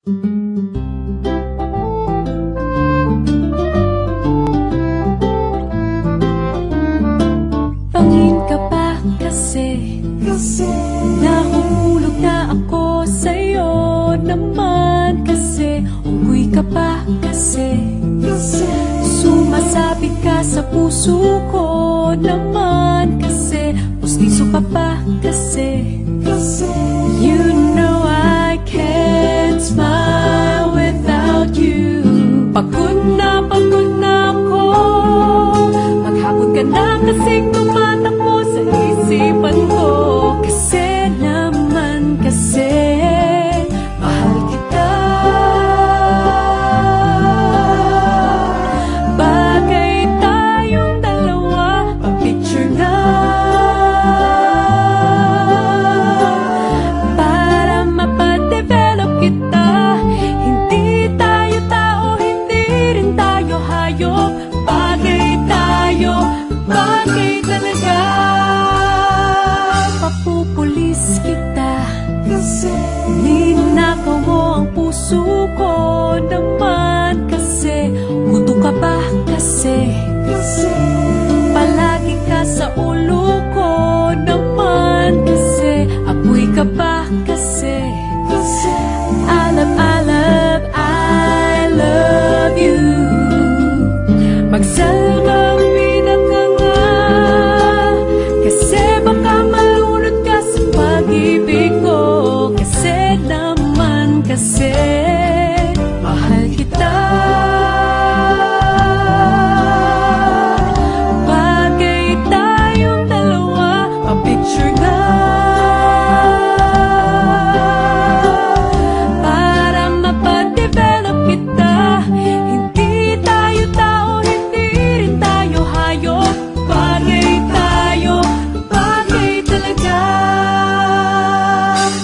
Pangin ka ba kasi nahuhulog na ako sa'yo naman kasi unggoy ka ba kasi sumasabit ka sa puso ko naman kasi pustiso ka ba kasi you know I can't smile without you. Pagod na ako, maghapon ka na kasing tumatakbo sa isipan ko. Kasi naman kasi mahal kita. Bagay tayong dalawa, pa-picture na para mapadevelop kita. Hindi tayo tao, hindi rin tayo hayop. Bagay tayo, bagay talaga. Papupulis kita kasi ninakaw mo ang puso ko naman kasi gusto ka ba kasi palagi ka sa ulo ko naman kasi apoy ka ba kasi I love you. Magsalubida ka nga kasi baka malunod ka sa pag-ibig ko. Kasi naman kasi mahal kita. Bagay tayong dalawa, pa-picture nga para mapadevelop kita. Hindi tayo tao, hindi rin tayo hayop. Bagay tayo, bagay talaga.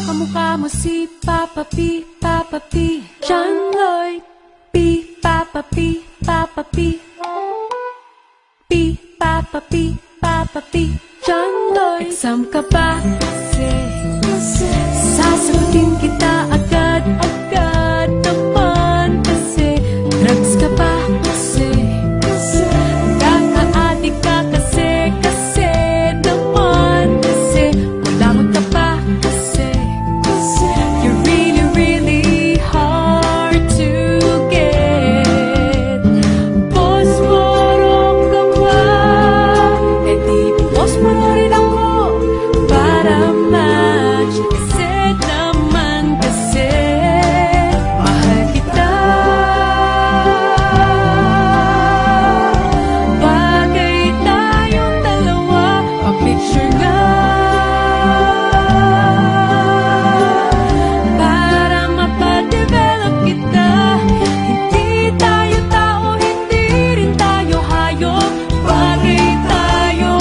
Kamukha mo si Papa P, Papa P, John Lloyd P, Papa P, Papa P, P, Papa P, Papa P, John Lloyd. Exam ka ba kasi sasagutin kita agad-agad naman kasi drugs ka ba kasi kaka-adik ka kasi naman kasi kulangot ka ba kasi you're really, really hard to get. Posporo ka ba? E di posporo rin ako para match. Kasi naman kasi mahal kita. Bagay tayong dalawa, pa-picture nga para mapadevelop kita. Hindi tayo tao, hindi rin tayo hayop. Bagay tayo,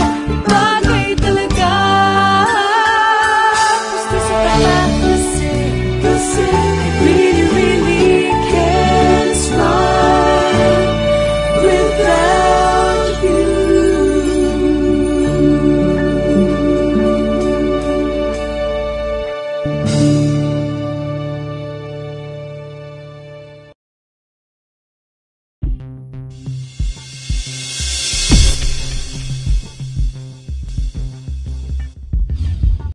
bagay talaga. Gusto sa kanya kasi I really, really